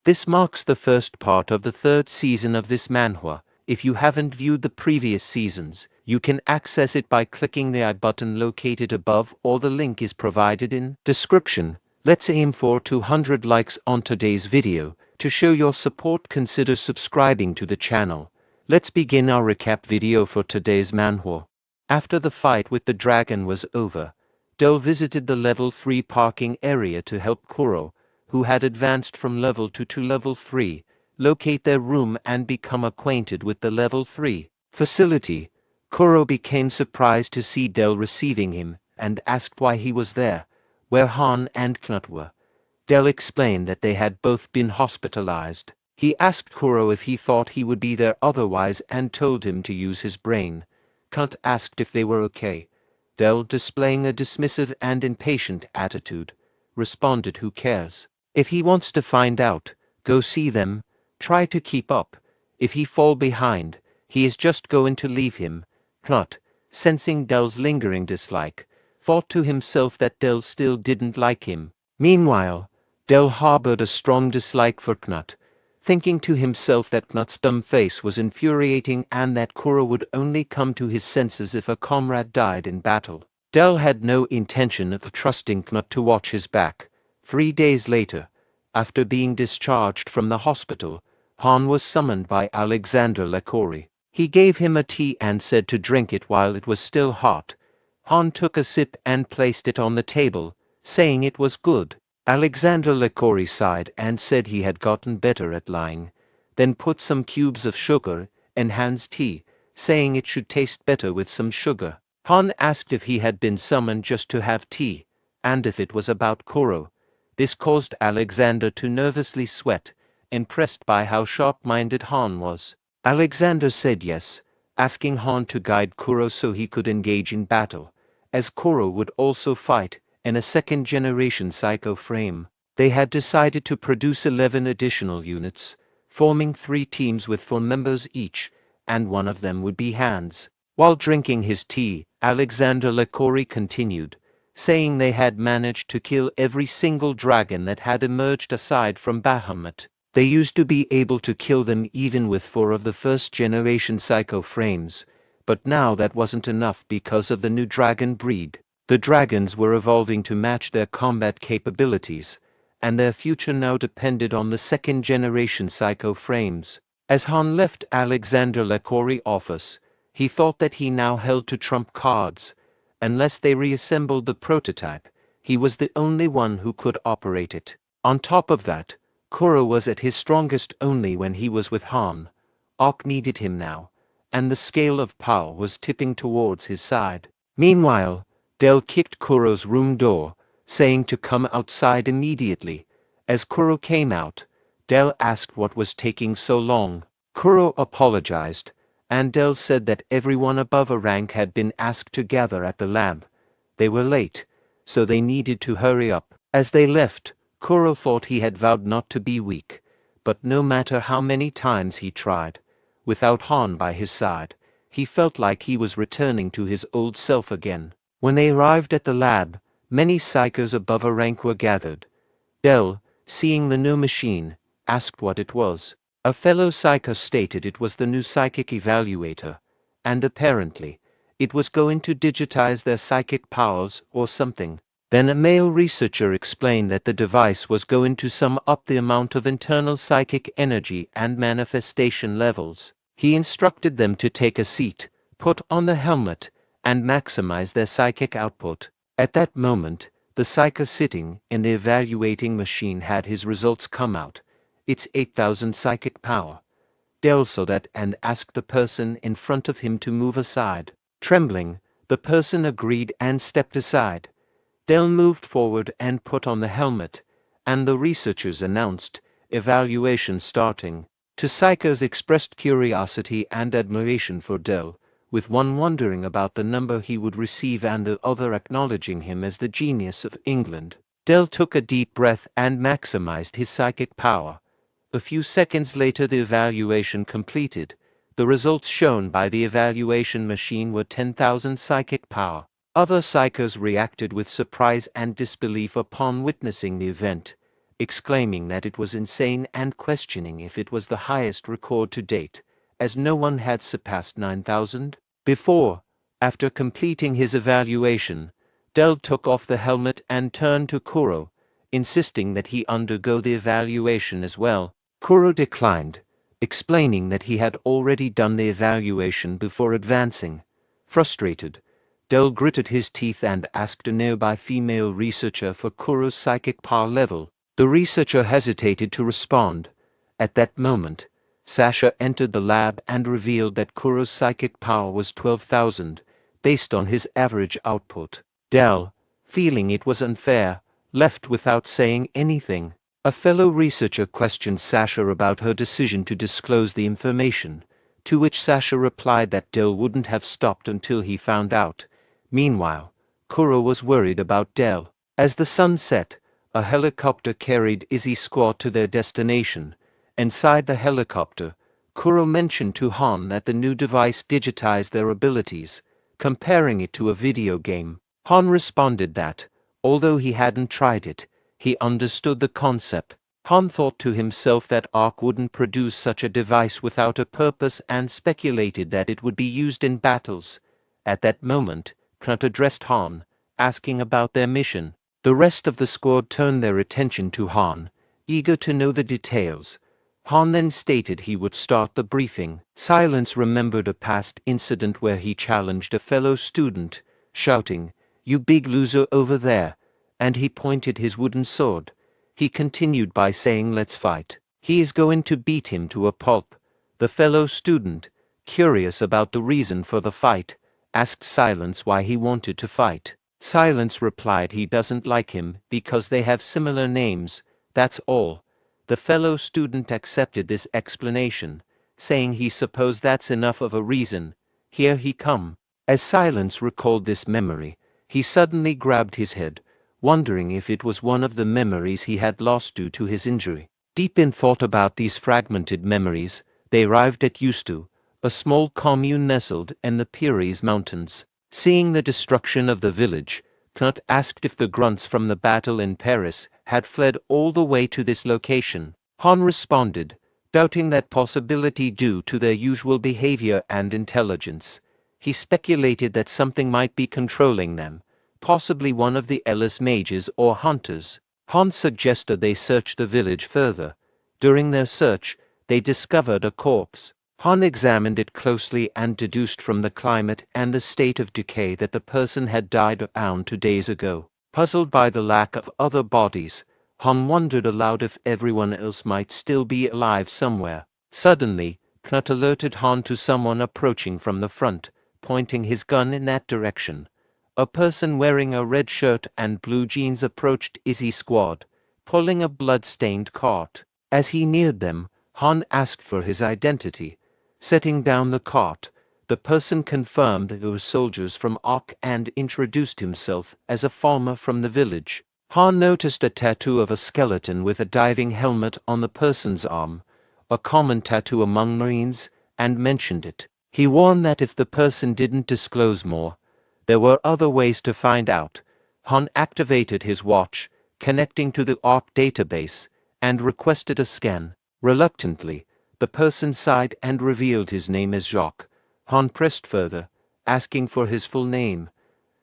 This marks the first part of the third season of this manhwa. If you haven't viewed the previous seasons, you can access it by clicking the I button located above, or the link is provided in description. Let's aim for 200 likes on today's video. To show your support, consider subscribing to the channel. Let's begin our recap video for today's manhwa. After the fight with the dragon was over, Del visited the level 3 parking area to help Kuro, who had advanced from level 2 to level 3, locate their room and become acquainted with the level 3 facility. Kuro became surprised to see Del receiving him and asked why he was there, where Han and Knut were. Del explained that they had both been hospitalized. He asked Kuro if he thought he would be there otherwise and told him to use his brain. Knut asked if they were okay. Del, displaying a dismissive and impatient attitude, responded, "Who cares? If he wants to find out, go see them. Try to keep up. If he fall behind, he is just going to leave him." Knut, sensing Del's lingering dislike, thought to himself that Del still didn't like him. Meanwhile, Del harbored a strong dislike for Knut, thinking to himself that Knut's dumb face was infuriating and that Kuro would only come to his senses if a comrade died in battle. Del had no intention of trusting Knut to watch his back. 3 days later, after being discharged from the hospital, Han was summoned by Alexander Lekori. He gave him a tea and said to drink it while it was still hot. Han took a sip and placed it on the table, saying it was good. Alexander Lekori sighed and said he had gotten better at lying, then put some cubes of sugar in Han's tea, saying it should taste better with some sugar. Han asked if he had been summoned just to have tea, and if it was about Kuro. This caused Alexander to nervously sweat, impressed by how sharp-minded Han was. Alexander said yes, asking Han to guide Kuro so he could engage in battle, as Kuro would also fight in a second-generation psycho frame. They had decided to produce 11 additional units, forming 3 teams with 4 members each, and one of them would be Hans. While drinking his tea, Alexander Lekori continued, saying they had managed to kill every single dragon that had emerged aside from Bahamut. They used to be able to kill them even with 4 of the first-generation psycho frames, but now that wasn't enough because of the new dragon breed. The dragons were evolving to match their combat capabilities, and their future now depended on the second-generation psycho frames. As Han left Alexander Lekori's office, he thought that he now held to trump cards. Unless they reassembled the prototype, he was the only one who could operate it. On top of that, Kuro was at his strongest only when he was with Han. Awk needed him now, and the scale of power was tipping towards his side. Meanwhile, Del kicked Kuro's room door, saying to come outside immediately. As Kuro came out, Del asked what was taking so long. Kuro apologized, and Del said that everyone above a rank had been asked to gather at the lab. They were late, so they needed to hurry up. As they left, Kuro thought he had vowed not to be weak, but no matter how many times he tried, without Han by his side, he felt like he was returning to his old self again. When they arrived at the lab, many psykers above a rank were gathered. Del, seeing the new machine, asked what it was. A fellow psyker stated it was the new psychic evaluator, and apparently, it was going to digitize their psychic powers or something. Then a male researcher explained that the device was going to sum up the amount of internal psychic energy and manifestation levels. He instructed them to take a seat, put on the helmet, and maximize their psychic output. At that moment, the psyker sitting in the evaluating machine had his results come out. It's 8,000 psychic power. Del saw that and asked the person in front of him to move aside. Trembling, the person agreed and stepped aside. Del moved forward and put on the helmet, and the researchers announced, "Evaluation starting." Two psykers expressed curiosity and admiration for Del, with one wondering about the number he would receive and the other acknowledging him as the genius of England. Del took a deep breath and maximized his psychic power. A few seconds later the evaluation completed. The results shown by the evaluation machine were 10,000 psychic power. Other psykers reacted with surprise and disbelief upon witnessing the event. exclaiming that it was insane and questioning if it was the highest record to date, as no one had surpassed 9,000 before. After completing his evaluation, Dell took off the helmet and turned to Kuro, insisting that he undergo the evaluation as well. Kuro declined, explaining that he had already done the evaluation before advancing. Frustrated, Dell gritted his teeth and asked a nearby female researcher for Kuro's psychic power level. The researcher hesitated to respond. At that moment, Sasha entered the lab and revealed that Kuro's psychic power was 12,000, based on his average output. Dell, feeling it was unfair, left without saying anything. A fellow researcher questioned Sasha about her decision to disclose the information, to which Sasha replied that Dell wouldn't have stopped until he found out. Meanwhile, Kuro was worried about Dell. As the sun set, a helicopter carried Izzy's squad to their destination. Inside the helicopter, Kuro mentioned to Han that the new device digitized their abilities, comparing it to a video game. Han responded that, although he hadn't tried it, he understood the concept. Han thought to himself that Ark wouldn't produce such a device without a purpose and speculated that it would be used in battles. At that moment, Knut addressed Han, asking about their mission. The rest of the squad turned their attention to Han, eager to know the details. Han then stated he would start the briefing. Silence remembered a past incident where he challenged a fellow student, shouting, "You big loser over there," and he pointed his wooden sword. He continued by saying, "Let's fight." He is going to beat him to a pulp. The fellow student, curious about the reason for the fight, asked Silence why he wanted to fight. Silence replied he doesn't like him because they have similar names, that's all. The fellow student accepted this explanation, saying he supposed that's enough of a reason. Here he come. As Silence recalled this memory, he suddenly grabbed his head, wondering if it was one of the memories he had lost due to his injury. Deep in thought about these fragmented memories, they arrived at Ustu, a small commune nestled in the Pyrenees Mountains. Seeing the destruction of the village, Knut asked if the grunts from the battle in Paris had fled all the way to this location. Han responded, doubting that possibility due to their usual behavior and intelligence. He speculated that something might be controlling them, possibly one of the Ellis mages or hunters. Han suggested they search the village further. During their search, they discovered a corpse. Han examined it closely and deduced from the climate and the state of decay that the person had died around 2 days ago. Puzzled by the lack of other bodies, Han wondered aloud if everyone else might still be alive somewhere. Suddenly, Knut alerted Han to someone approaching from the front, pointing his gun in that direction. A person wearing a red shirt and blue jeans approached Izzy's squad, pulling a blood-stained cart. As he neared them, Han asked for his identity. Setting down the cart, the person confirmed they were soldiers from Ark and introduced himself as a farmer from the village. Han noticed a tattoo of a skeleton with a diving helmet on the person's arm, a common tattoo among Marines, and mentioned it. He warned that if the person didn't disclose more, there were other ways to find out. Han activated his watch, connecting to the Ark database, and requested a scan. Reluctantly, the person sighed and revealed his name as Jock. Han pressed further, asking for his full name.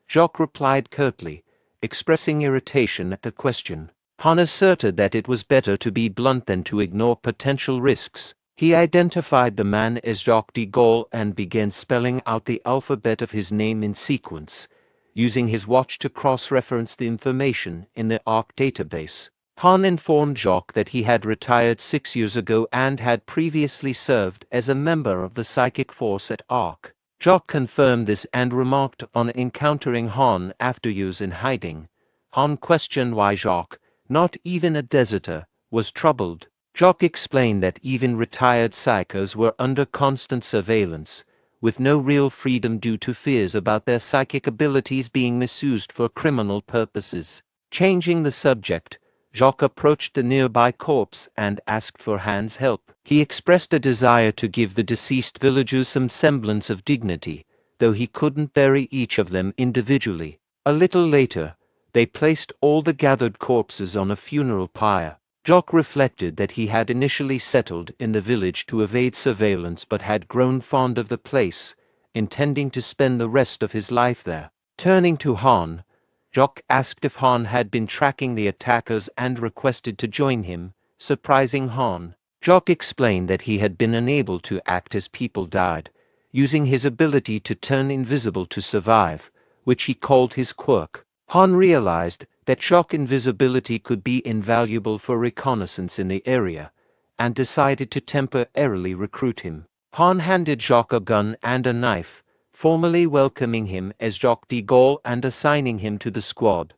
Jock replied curtly, expressing irritation at the question. Han asserted that it was better to be blunt than to ignore potential risks. He identified the man as Jock de Gaulle and began spelling out the alphabet of his name in sequence, using his watch to cross-reference the information in the Ark database. Han informed Jock that he had retired 6 years ago and had previously served as a member of the psychic force at Ark. Jock confirmed this and remarked on encountering Han after years in hiding. Han questioned why Jock, not even a deserter, was troubled. Jock explained that even retired psykers were under constant surveillance, with no real freedom due to fears about their psychic abilities being misused for criminal purposes. Changing the subject, Jock approached the nearby corpse and asked for Han's help. He expressed a desire to give the deceased villagers some semblance of dignity, though he couldn't bury each of them individually. A little later, they placed all the gathered corpses on a funeral pyre. Jock reflected that he had initially settled in the village to evade surveillance but had grown fond of the place, intending to spend the rest of his life there. Turning to Han, Jock asked if Han had been tracking the attackers and requested to join him, surprising Han. Jock explained that he had been unable to act as people died, using his ability to turn invisible to survive, which he called his quirk. Han realized that Jock's invisibility could be invaluable for reconnaissance in the area, and decided to temporarily recruit him. Han handed Jock a gun and a knife, formally welcoming him as Jock de Gaulle and assigning him to the squad.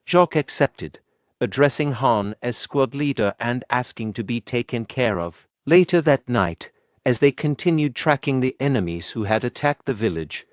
Jock accepted, addressing Han as squad leader and asking to be taken care of. Later that night, as they continued tracking the enemies who had attacked the village,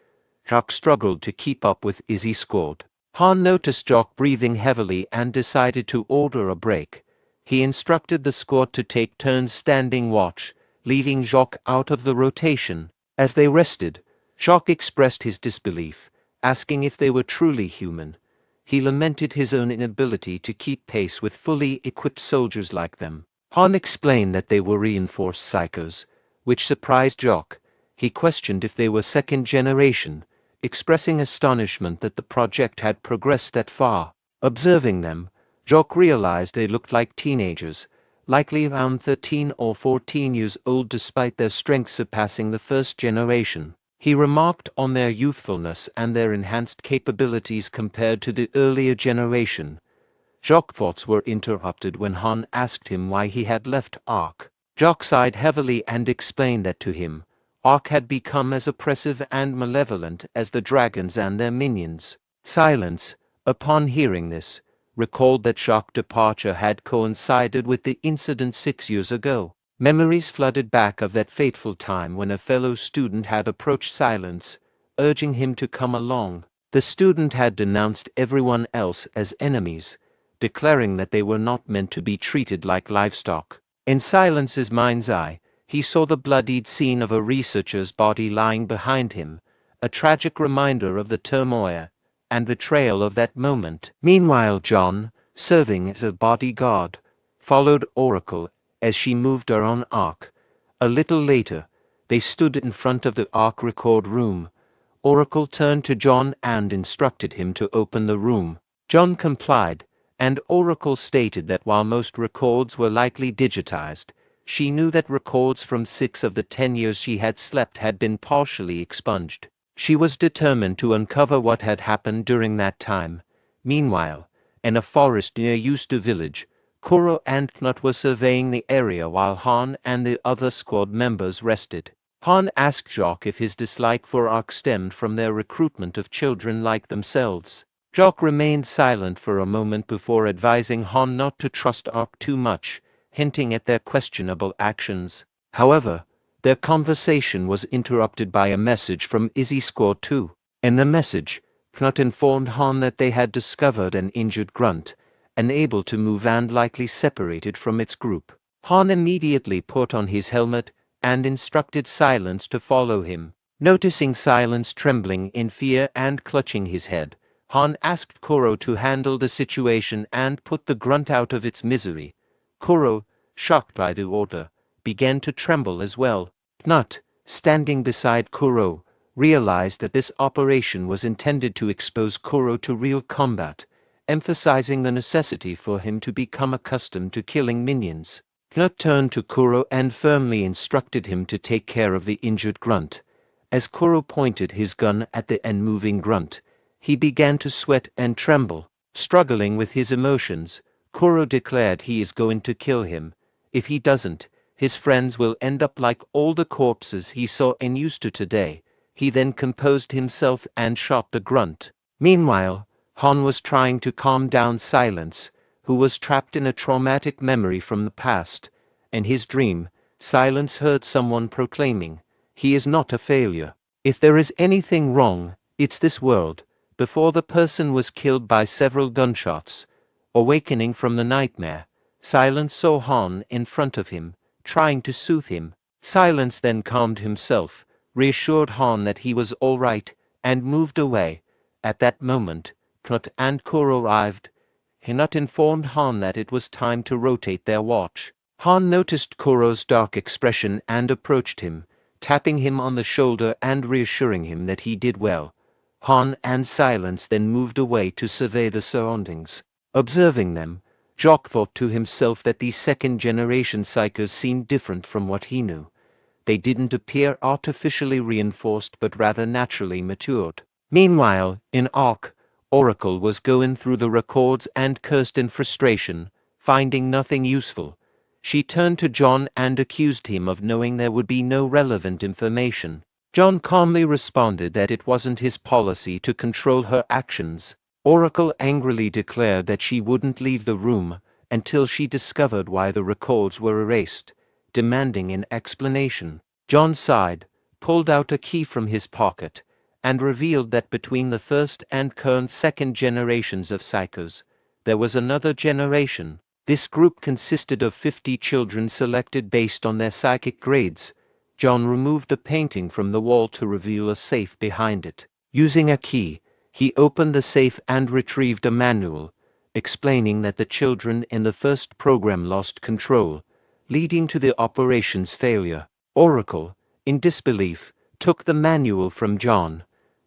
Jock struggled to keep up with Izzy's squad. Han noticed Jock breathing heavily and decided to order a break. He instructed the squad to take turns standing watch, leaving Jock out of the rotation. As they rested, Jock expressed his disbelief, asking if they were truly human. He lamented his own inability to keep pace with fully equipped soldiers like them. Han explained that they were reinforced psykers, which surprised Jock. He questioned if they were second generation, expressing astonishment that the project had progressed that far. Observing them, Jock realized they looked like teenagers, likely around 13 or 14 years old despite their strength surpassing the first generation. He remarked on their youthfulness and their enhanced capabilities compared to the earlier generation. Jock's thoughts were interrupted when Han asked him why he had left Ark. Jock sighed heavily and explained that to him, Ark had become as oppressive and malevolent as the dragons and their minions. Silence, upon hearing this, recalled that Jock's departure had coincided with the incident 6 years ago. Memories flooded back of that fateful time when a fellow student had approached Silence, urging him to come along. The student had denounced everyone else as enemies, declaring that they were not meant to be treated like livestock. In Silence's mind's eye, he saw the bloodied scene of a researcher's body lying behind him, a tragic reminder of the turmoil and betrayal of that moment. Meanwhile, John, serving as a bodyguard, followed Oracle as she moved her own Ark. A little later, they stood in front of the Ark record room. Oracle turned to John and instructed him to open the room. John complied, and Oracle stated that while most records were likely digitized, she knew that records from 6 of the 10 years she had slept had been partially expunged. She was determined to uncover what had happened during that time. Meanwhile, in a forest near Ustu village, Kuro and Knut were surveying the area while Han and the other squad members rested. Han asked Jock if his dislike for Ark stemmed from their recruitment of children like themselves. Jock remained silent for a moment before advising Han not to trust Ark too much, hinting at their questionable actions. However, their conversation was interrupted by a message from Izzy Squad 2. In the message, Knut informed Han that they had discovered an injured grunt, unable to move and likely separated from its group. Han immediately put on his helmet and instructed Silence to follow him. Noticing Silence trembling in fear and clutching his head, Han asked Kuro to handle the situation and put the grunt out of its misery. Kuro, shocked by the order, began to tremble as well. Knut, standing beside Kuro, realized that this operation was intended to expose Kuro to real combat, emphasizing the necessity for him to become accustomed to killing minions. Knut turned to Kuro and firmly instructed him to take care of the injured grunt. As Kuro pointed his gun at the unmoving grunt, he began to sweat and tremble. Struggling with his emotions, Kuro declared he is going to kill him. If he doesn't, his friends will end up like all the corpses he saw in Ustu today. He then composed himself and shot the grunt. Meanwhile, Han was trying to calm down Silence, who was trapped in a traumatic memory from the past. In his dream, Silence heard someone proclaiming, "He is not a failure. If there is anything wrong, it's this world." Before the person was killed by several gunshots. Awakening from the nightmare, Silence saw Han in front of him, trying to soothe him. Silence then calmed himself, reassured Han that he was all right, and moved away. At that moment, Knut and Kuro arrived. Knut informed Han that it was time to rotate their watch. Han noticed Kuro's dark expression and approached him, tapping him on the shoulder and reassuring him that he did well. Han and Silence then moved away to survey the surroundings. Observing them, Jock thought to himself that these second-generation psykers seemed different from what he knew. They didn't appear artificially reinforced but rather naturally matured. Meanwhile, in Ark, Oracle was going through the records and cursed in frustration, finding nothing useful. She turned to John and accused him of knowing there would be no relevant information. John calmly responded that it wasn't his policy to control her actions. Oracle angrily declared that she wouldn't leave the room until she discovered why the records were erased, demanding an explanation. John sighed, pulled out a key from his pocket, and revealed that between the first and current second generations of psykers, there was another generation. This group consisted of 50 children selected based on their psychic grades. John removed a painting from the wall to reveal a safe behind it. Using a key, he opened the safe and retrieved a manual, explaining that the children in the first program lost control, leading to the operation's failure. Oracle, in disbelief, took the manual from John.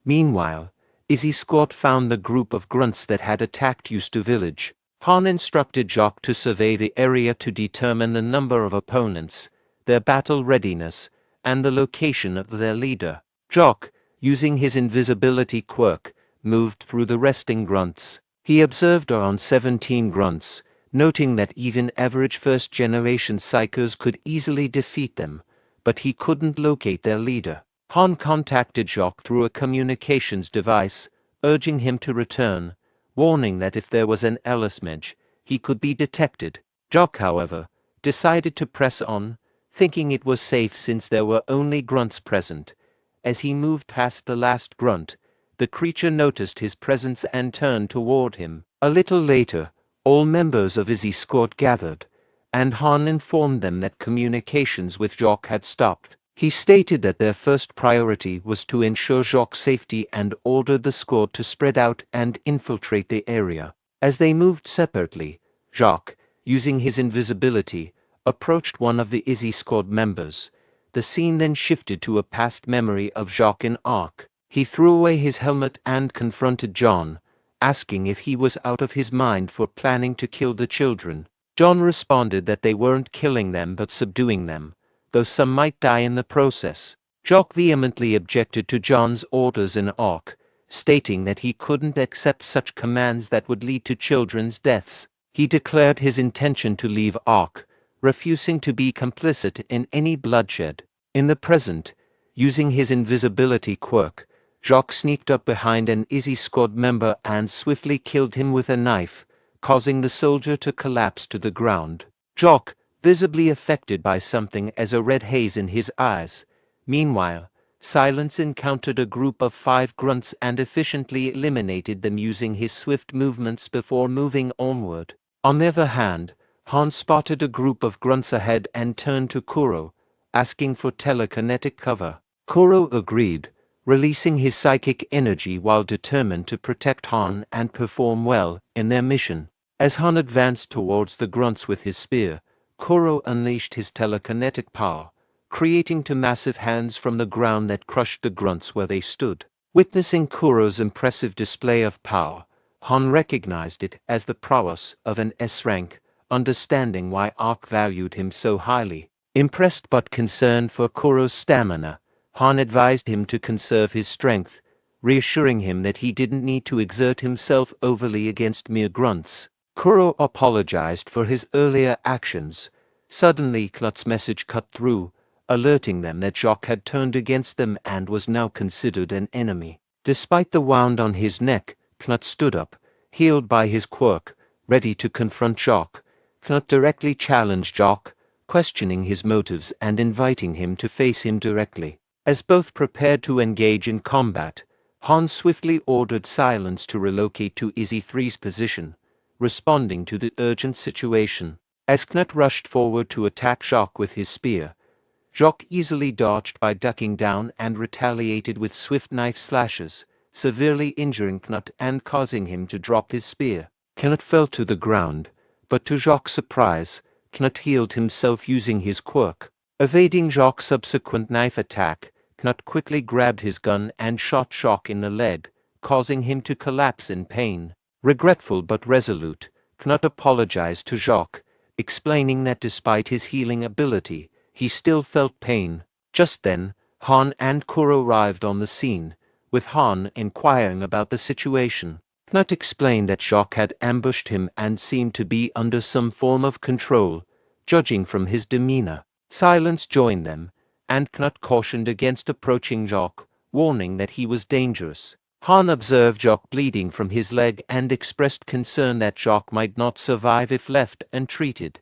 Meanwhile, Izzy Squad found the group of grunts that had attacked Ustu village. Han instructed Jock to survey the area to determine the number of opponents, their battle readiness, and the location of their leader. Jock, using his invisibility quirk, moved through the resting grunts. He observed around 17 grunts, noting that even average first-generation psykers could easily defeat them, but he couldn't locate their leader. Han contacted Jock through a communications device, urging him to return, warning that if there was an Ellismedge, he could be detected. Jock, however, decided to press on, thinking it was safe since there were only grunts present. As he moved past the last grunt, the creature noticed his presence and turned toward him. A little later, all members of Izzy Squad gathered, and Han informed them that communications with Jock had stopped. He stated that their first priority was to ensure Jock's safety and ordered the squad to spread out and infiltrate the area. As they moved separately, Jock, using his invisibility, approached one of the Izzy Squad members. The scene then shifted to a past memory of Jock in Ark. He threw away his helmet and confronted John, asking if he was out of his mind for planning to kill the children. John responded that they weren't killing them but subduing them, though some might die in the process. Jock vehemently objected to John's orders in Ark, stating that he couldn't accept such commands that would lead to children's deaths. He declared his intention to leave Ark, refusing to be complicit in any bloodshed. In the present, using his invisibility quirk, Jock sneaked up behind an Izzy Squad member and swiftly killed him with a knife, causing the soldier to collapse to the ground. Jock, visibly affected by something as a red haze in his eyes. Meanwhile, Silence encountered a group of 5 grunts and efficiently eliminated them using his swift movements before moving onward. On the other hand, Han spotted a group of grunts ahead and turned to Kuro, asking for telekinetic cover. Kuro agreed, releasing his psychic energy while determined to protect Han and perform well in their mission. As Han advanced towards the grunts with his spear, Kuro unleashed his telekinetic power, creating 2 massive hands from the ground that crushed the grunts where they stood. Witnessing Kuro's impressive display of power, Han recognized it as the prowess of an S-rank, understanding why Ark valued him so highly. Impressed but concerned for Kuro's stamina, Han advised him to conserve his strength, reassuring him that he didn't need to exert himself overly against mere grunts. Kuro apologized for his earlier actions. Suddenly, Knut's message cut through, alerting them that Jock had turned against them and was now considered an enemy. Despite the wound on his neck, Knut stood up, healed by his quirk, ready to confront Jock. Knut directly challenged Jock, questioning his motives and inviting him to face him directly. As both prepared to engage in combat, Han swiftly ordered Silence to relocate to Izzy 3's position, responding to the urgent situation. As Knut rushed forward to attack Jock with his spear, Jock easily dodged by ducking down and retaliated with swift knife slashes, severely injuring Knut and causing him to drop his spear. Knut fell to the ground, but to Jock's surprise, Knut healed himself using his quirk. Evading Jock's subsequent knife attack, Knut quickly grabbed his gun and shot Jock in the leg, causing him to collapse in pain. Regretful but resolute, Knut apologized to Jock, explaining that despite his healing ability, he still felt pain. Just then, Han and Kuro arrived on the scene, with Han inquiring about the situation. Knut explained that Jock had ambushed him and seemed to be under some form of control, judging from his demeanor. Silence joined them, and Knut cautioned against approaching Jock, warning that he was dangerous. Han observed Jock bleeding from his leg and expressed concern that Jock might not survive if left untreated.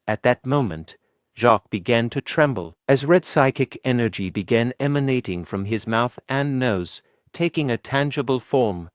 At that moment, Jock began to tremble, as red psychic energy began emanating from his mouth and nose, taking a tangible form.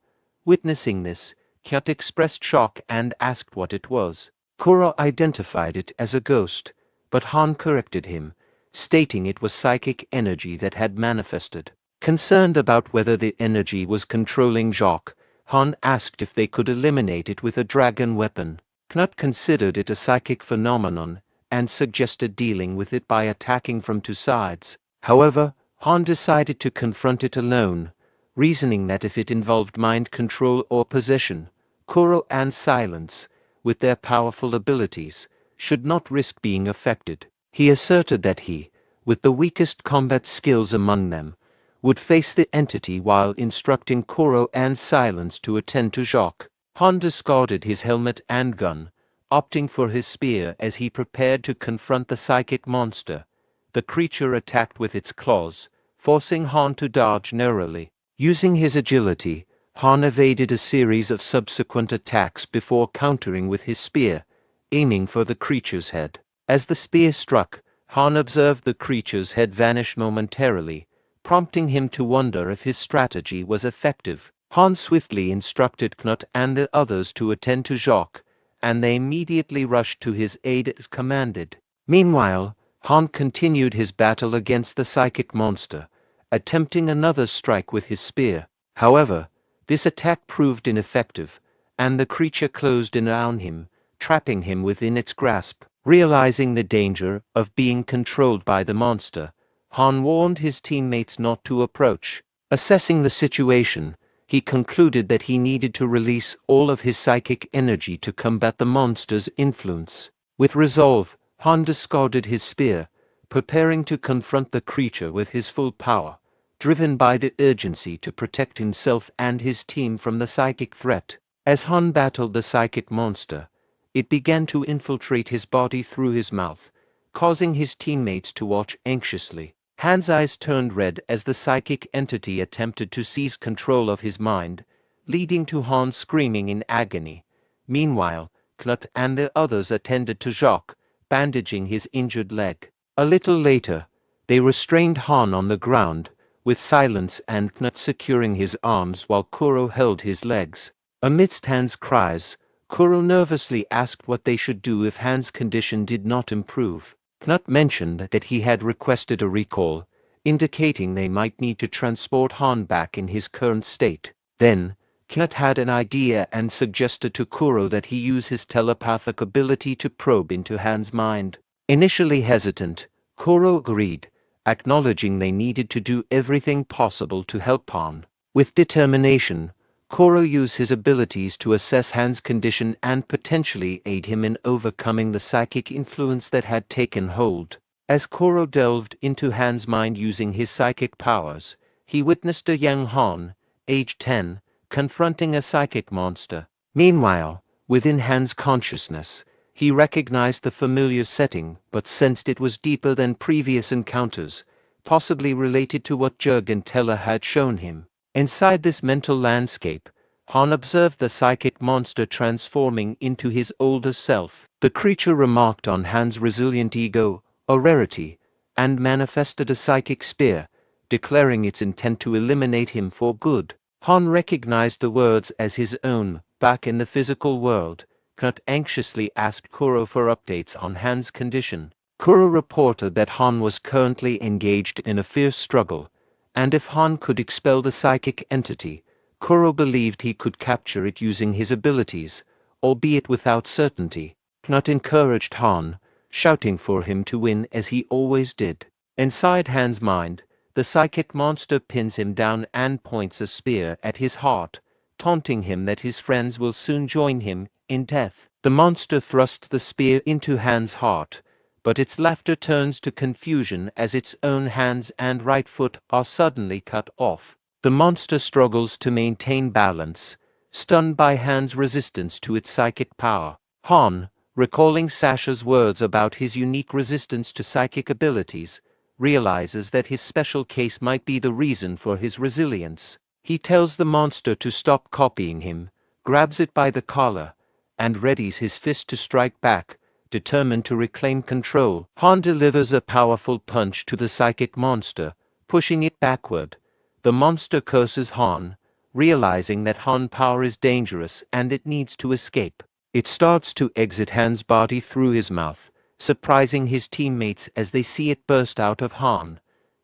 Witnessing this, Knut expressed shock and asked what it was. Kuro identified it as a ghost, but Han corrected him, stating it was psychic energy that had manifested. Concerned about whether the energy was controlling Jock, Han asked if they could eliminate it with a dragon weapon. Knut considered it a psychic phenomenon and suggested dealing with it by attacking from two sides. However, Han decided to confront it alone, reasoning that if it involved mind control or possession, Kuro and Silence, with their powerful abilities, should not risk being affected. He asserted that he, with the weakest combat skills among them, would face the entity while instructing Kuro and Silence to attend to Jock. Han discarded his helmet and gun, opting for his spear as he prepared to confront the psychic monster. The creature attacked with its claws, forcing Han to dodge narrowly. Using his agility, Han evaded a series of subsequent attacks before countering with his spear, aiming for the creature's head. As the spear struck, Han observed the creature's head vanish momentarily, prompting him to wonder if his strategy was effective. Han swiftly instructed Knut and the others to attend to Jock, and they immediately rushed to his aid as commanded. Meanwhile, Han continued his battle against the psychic monster, attempting another strike with his spear. However, this attack proved ineffective, and the creature closed in on him, trapping him within its grasp. Realizing the danger of being controlled by the monster, Han warned his teammates not to approach. Assessing the situation, he concluded that he needed to release all of his psychic energy to combat the monster's influence. With resolve, Han discarded his spear, preparing to confront the creature with his full power, driven by the urgency to protect himself and his team from the psychic threat. As Han battled the psychic monster, it began to infiltrate his body through his mouth, causing his teammates to watch anxiously. Han's eyes turned red as the psychic entity attempted to seize control of his mind, leading to Han screaming in agony. Meanwhile, Knut and the others attended to Jock, bandaging his injured leg. A little later, they restrained Han on the ground, with Silence and Knut securing his arms while Kuro held his legs. Amidst Han's cries, Kuro nervously asked what they should do if Han's condition did not improve. Knut mentioned that he had requested a recall, indicating they might need to transport Han back in his current state. Then, Knut had an idea and suggested to Kuro that he use his telepathic ability to probe into Han's mind. Initially hesitant, Kuro agreed, acknowledging they needed to do everything possible to help Han. With determination, Kuro used his abilities to assess Han's condition and potentially aid him in overcoming the psychic influence that had taken hold. As Kuro delved into Han's mind using his psychic powers, he witnessed a young Han, age 10, confronting a psychic monster. Meanwhile, within Han's consciousness, he recognized the familiar setting but sensed it was deeper than previous encounters, possibly related to what Jurg and Teller had shown him. Inside this mental landscape, Han observed the psychic monster transforming into his older self. The creature remarked on Han's resilient ego, a rarity, and manifested a psychic spear, declaring its intent to eliminate him for good. Han recognized the words as his own. Back in the physical world, Knut anxiously asked Kuro for updates on Han's condition. Kuro reported that Han was currently engaged in a fierce struggle, and if Han could expel the psychic entity, Kuro believed he could capture it using his abilities, albeit without certainty. Knut encouraged Han, shouting for him to win as he always did. Inside Han's mind, the psychic monster pins him down and points a spear at his heart, taunting him that his friends will soon join him in death. The monster thrusts the spear into Han's heart, but its laughter turns to confusion as its own hands and right foot are suddenly cut off. The monster struggles to maintain balance, stunned by Han's resistance to its psychic power. Han, recalling Sasha's words about his unique resistance to psychic abilities, realizes that his special case might be the reason for his resilience. He tells the monster to stop copying him, grabs it by the collar, and readies his fist to strike back, determined to reclaim control. Han delivers a powerful punch to the psychic monster, pushing it backward. The monster curses Han, realizing that Han power is dangerous and it needs to escape. It starts to exit Han's body through his mouth, surprising his teammates as they see it burst out of Han.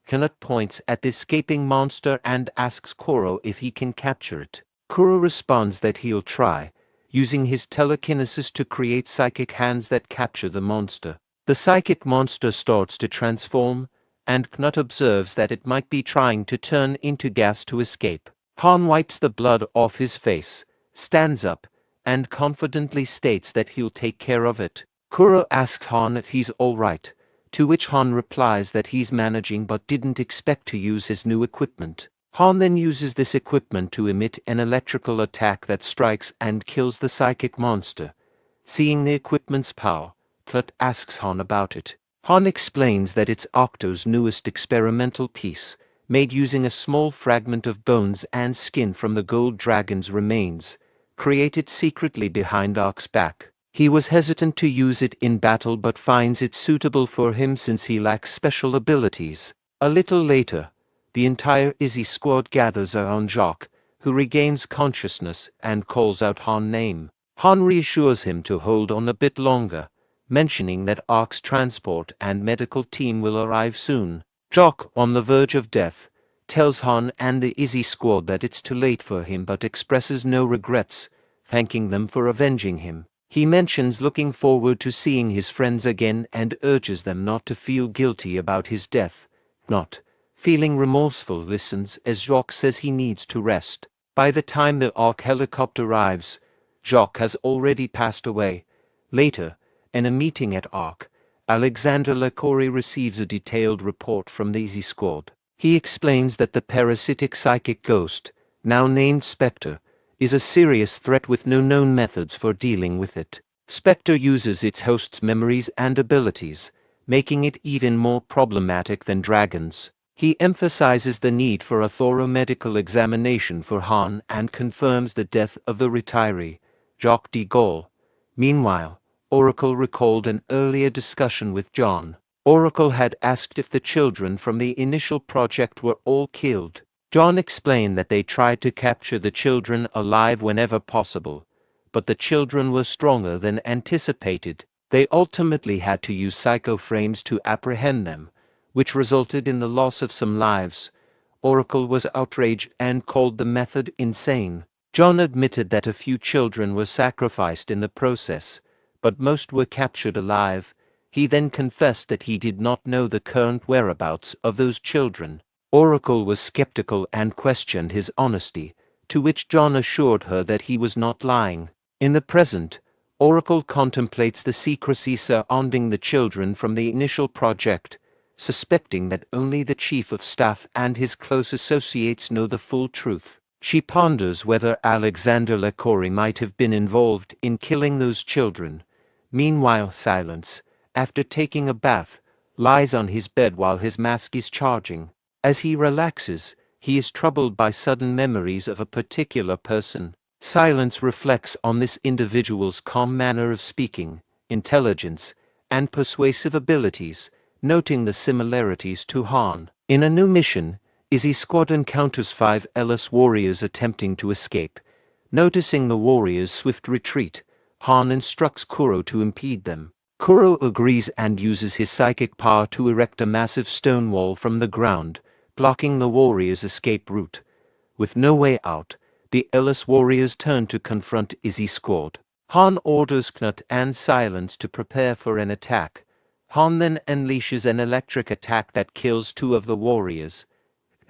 Knut points at the escaping monster and asks Kuro if he can capture it. Kuro responds that he'll try, using his telekinesis to create psychic hands that capture the monster. The psychic monster starts to transform, and Knut observes that it might be trying to turn into gas to escape. Han wipes the blood off his face, stands up, and confidently states that he'll take care of it. Kuro asks Han if he's alright, to which Han replies that he's managing but didn't expect to use his new equipment. Han then uses this equipment to emit an electrical attack that strikes and kills the psychic monster. Seeing the equipment's power, Knut asks Han about it. Han explains that it's Octo's newest experimental piece, made using a small fragment of bones and skin from the gold dragon's remains, created secretly behind Ark's back. He was hesitant to use it in battle but finds it suitable for him since he lacks special abilities. A little later, the entire Izzy squad gathers around Jock, who regains consciousness and calls out Han's name. Han reassures him to hold on a bit longer, mentioning that Ark's transport and medical team will arrive soon. Jock, on the verge of death, tells Han and the Izzy squad that it's too late for him but expresses no regrets, thanking them for avenging him. He mentions looking forward to seeing his friends again and urges them not to feel guilty about his death. Not feeling remorseful, listens as Jock says he needs to rest. By the time the Ark helicopter arrives, Jock has already passed away. Later, in a meeting at Ark, Alexander Lacouri receives a detailed report from the Izzy squad. He explains that the parasitic psychic ghost, now named Spectre, is a serious threat with no known methods for dealing with it. Spectre uses its host's memories and abilities, making it even more problematic than dragons. He emphasizes the need for a thorough medical examination for Han and confirms the death of the retiree, Jock de Gaulle. Meanwhile, Oracle recalled an earlier discussion with John. Oracle had asked if the children from the initial project were all killed. John explained that they tried to capture the children alive whenever possible, but the children were stronger than anticipated. They ultimately had to use psycho frames to apprehend them, which resulted in the loss of some lives. Oracle was outraged and called the method insane. John admitted that a few children were sacrificed in the process, but most were captured alive. He then confessed that he did not know the current whereabouts of those children. Oracle was skeptical and questioned his honesty, to which John assured her that he was not lying. In the present, Oracle contemplates the secrecy surrounding the children from the initial project, suspecting that only the chief of staff and his close associates know the full truth. She ponders whether Alexander Lacouri might have been involved in killing those children. Meanwhile, Silence, after taking a bath, lies on his bed while his mask is charging. As he relaxes, he is troubled by sudden memories of a particular person. Silence reflects on this individual's calm manner of speaking, intelligence, and persuasive abilities, noting the similarities to Han. In a new mission, Izzy squad encounters 5 LS warriors attempting to escape. Noticing the warriors' swift retreat, Han instructs Kuro to impede them. Kuro agrees and uses his psychic power to erect a massive stone wall from the ground, blocking the warriors' escape route. With no way out, the LS warriors turn to confront Izzy squad. Han orders Knut and Silence to prepare for an attack. Han then unleashes an electric attack that kills two of the warriors,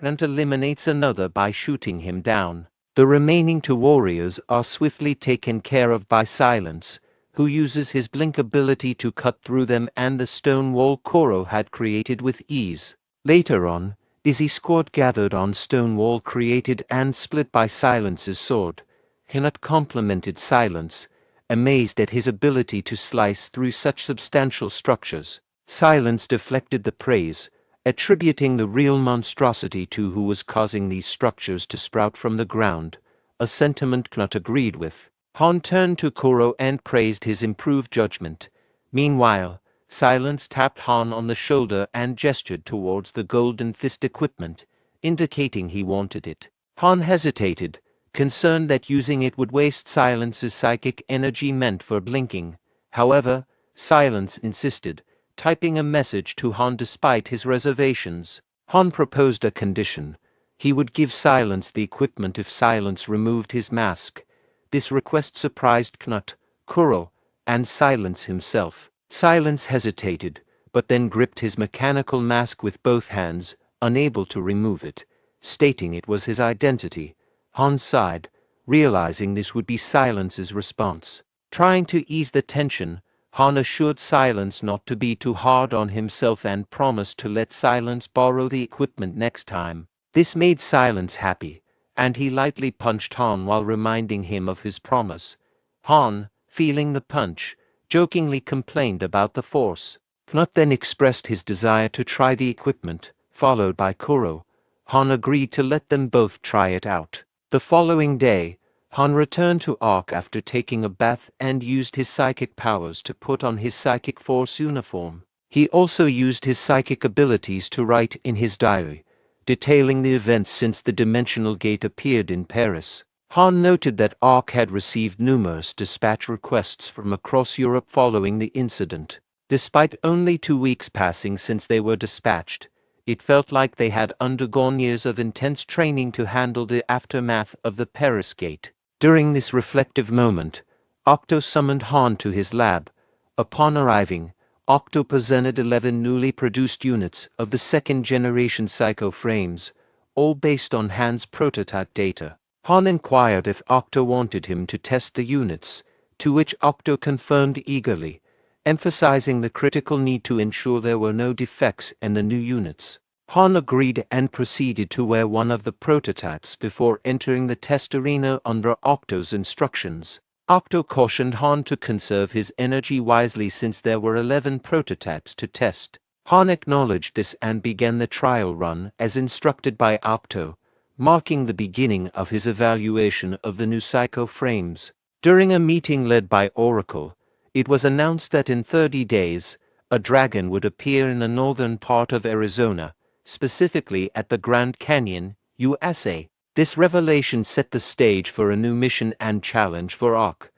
and eliminates another by shooting him down. The remaining two warriors are swiftly taken care of by Silence, who uses his blink ability to cut through them and the stone wall Koro had created with ease. Later on, Izzy squad gathered on stone wall created and split by Silence's sword. Knut complimented Silence, amazed at his ability to slice through such substantial structures. Silence deflected the praise, attributing the real monstrosity to who was causing these structures to sprout from the ground, a sentiment Knut agreed with. Han turned to Koro and praised his improved judgment. Meanwhile, Silence tapped Han on the shoulder and gestured towards the golden fist equipment, indicating he wanted it. Han hesitated, concerned that using it would waste Silence's psychic energy meant for blinking. However, Silence insisted, typing a message to Han despite his reservations. Han proposed a condition. He would give Silence the equipment if Silence removed his mask. This request surprised Knut, Kuro, and Silence himself. Silence hesitated, but then gripped his mechanical mask with both hands, unable to remove it, stating it was his identity. Han sighed, realizing this would be Silence's response. Trying to ease the tension, Han assured Silence not to be too hard on himself and promised to let Silence borrow the equipment next time. This made Silence happy, and he lightly punched Han while reminding him of his promise. Han, feeling the punch, jokingly complained about the force. Knut then expressed his desire to try the equipment, followed by Kuro. Han agreed to let them both try it out. The following day, Han returned to Ark after taking a bath and used his psychic powers to put on his psychic force uniform. He also used his psychic abilities to write in his diary, detailing the events since the dimensional gate appeared in Paris. Han noted that Ark had received numerous dispatch requests from across Europe following the incident. Despite only 2 weeks passing since they were dispatched, it felt like they had undergone years of intense training to handle the aftermath of the Paris gate. During this reflective moment, Octo summoned Han to his lab. Upon arriving, Octo presented 11 newly produced units of the second-generation psycho frames, all based on Han's prototype data. Han inquired if Octo wanted him to test the units, to which Octo confirmed eagerly, emphasizing the critical need to ensure there were no defects in the new units. Han agreed and proceeded to wear one of the prototypes before entering the test arena under Octo's instructions. Octo cautioned Han to conserve his energy wisely since there were 11 prototypes to test. Han acknowledged this and began the trial run as instructed by Octo, marking the beginning of his evaluation of the new psycho frames. During a meeting led by Oracle, it was announced that in 30 days, a dragon would appear in the northern part of Arizona, specifically at the Grand Canyon, USA. This revelation set the stage for a new mission and challenge for Ark.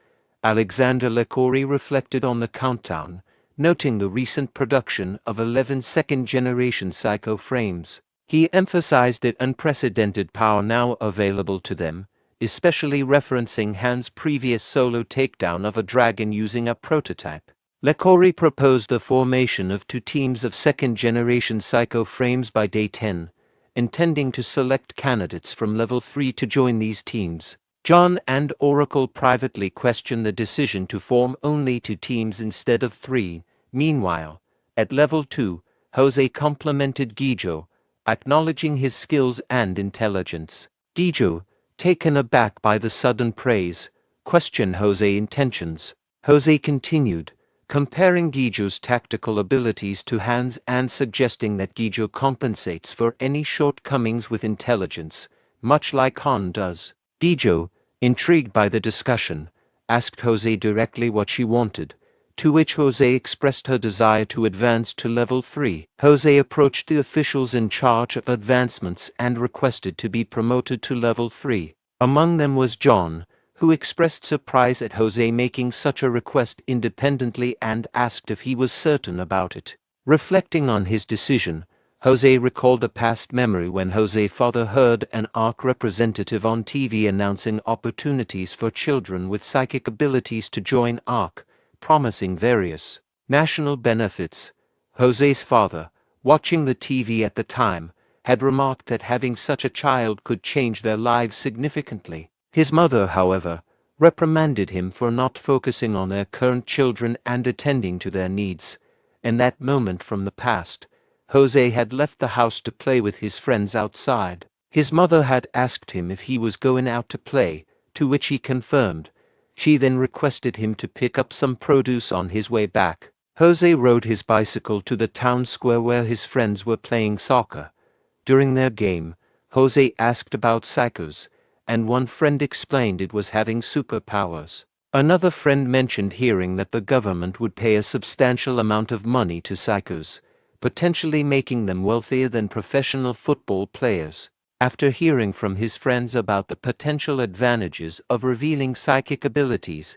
Alexander LeCory reflected on the countdown, noting the recent production of 11 second-generation psycho frames. He emphasized the unprecedented power now available to them, especially referencing Han's previous solo takedown of a dragon using a prototype. LeCory proposed the formation of 2 teams of second-generation psycho frames by day 10, intending to select candidates from level 3 to join these teams. John and Oracle privately questioned the decision to form only 2 teams instead of 3. Meanwhile, at level 2, Jose complimented Gijo, acknowledging his skills and intelligence. Gijo, taken aback by the sudden praise, questioned Jose's intentions. Jose continued, comparing Gijo's tactical abilities to Han's and suggesting that Gijo compensates for any shortcomings with intelligence, much like Han does. Gijo, intrigued by the discussion, asked Jose directly what she wanted, to which Jose expressed her desire to advance to level 3. Jose approached the officials in charge of advancements and requested to be promoted to level 3. Among them was John, who expressed surprise at Jose making such a request independently and asked if he was certain about it. Reflecting on his decision, Jose recalled a past memory when Jose's father heard an ARC representative on TV announcing opportunities for children with psychic abilities to join ARC, promising various national benefits. Jose's father, watching the TV at the time, had remarked that having such a child could change their lives significantly. His mother, however, reprimanded him for not focusing on their current children and attending to their needs. In that moment from the past, Jose had left the house to play with his friends outside. His mother had asked him if he was going out to play, to which he confirmed. She then requested him to pick up some produce on his way back. Jose rode his bicycle to the town square where his friends were playing soccer. During their game, Jose asked about psykers, and one friend explained it was having superpowers. Another friend mentioned hearing that the government would pay a substantial amount of money to psykers, potentially making them wealthier than professional football players. After hearing from his friends about the potential advantages of revealing psychic abilities,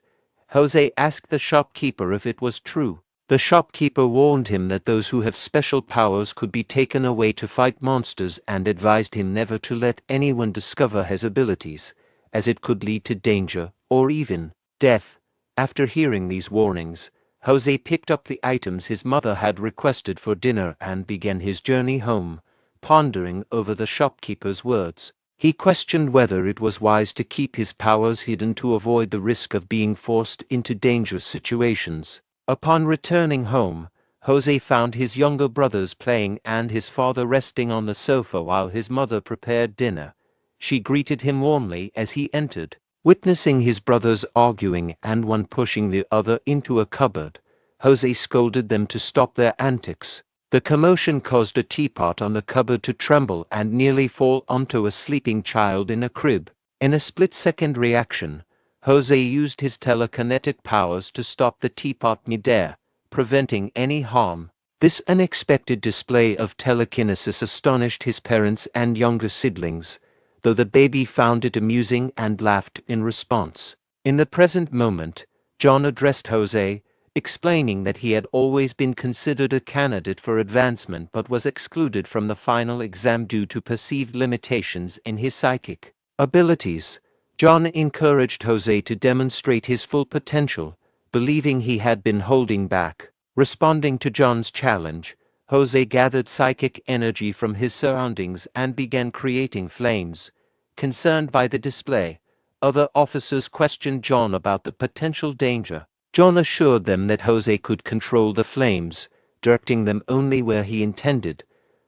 Jose asked the shopkeeper if it was true. The shopkeeper warned him that those who have special powers could be taken away to fight monsters and advised him never to let anyone discover his abilities, as it could lead to danger or even death. After hearing these warnings, Jose picked up the items his mother had requested for dinner and began his journey home, pondering over the shopkeeper's words. He questioned whether it was wise to keep his powers hidden to avoid the risk of being forced into dangerous situations. Upon returning home, Jose found his younger brothers playing and his father resting on the sofa while his mother prepared dinner. She greeted him warmly as he entered. Witnessing his brothers arguing and one pushing the other into a cupboard, Jose scolded them to stop their antics. The commotion caused a teapot on the cupboard to tremble and nearly fall onto a sleeping child in a crib. In a split-second reaction, Jose used his telekinetic powers to stop the teapot midair, preventing any harm. This unexpected display of telekinesis astonished his parents and younger siblings, though the baby found it amusing and laughed in response. In the present moment, John addressed Jose, explaining that he had always been considered a candidate for advancement but was excluded from the final exam due to perceived limitations in his psychic abilities. John encouraged Jose to demonstrate his full potential, believing he had been holding back. Responding to John's challenge, Jose gathered psychic energy from his surroundings and began creating flames. Concerned by the display, other officers questioned John about the potential danger. John assured them that Jose could control the flames, directing them only where he intended.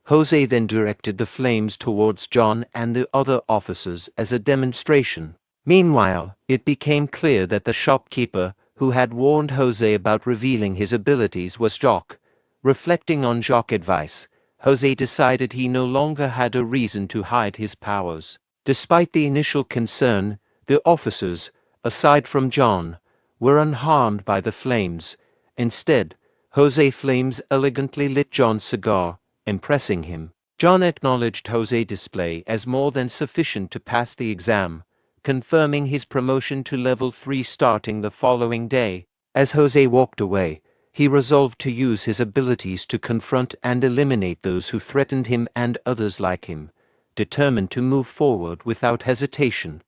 Jose then directed the flames towards John and the other officers as a demonstration. Meanwhile, it became clear that the shopkeeper, who had warned Jose about revealing his abilities, was Jock. Reflecting on Jock's advice, Jose decided he no longer had a reason to hide his powers. Despite the initial concern, the officers, aside from John, were unharmed by the flames. Instead, Jose's flames elegantly lit John's cigar, impressing him. John acknowledged Jose's display as more than sufficient to pass the exam, confirming his promotion to level 3 starting the following day. As Jose walked away, he resolved to use his abilities to confront and eliminate those who threatened him and others like him, determined to move forward without hesitation.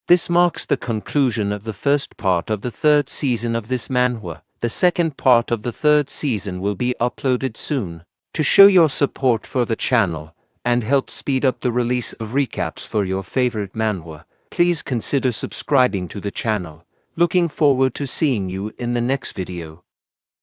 This marks the conclusion of the first part of the third season of this manhwa. The second part of the third season will be uploaded soon. To show your support for the channel and help speed up the release of recaps for your favorite manhwa, please consider subscribing to the channel. Looking forward to seeing you in the next video.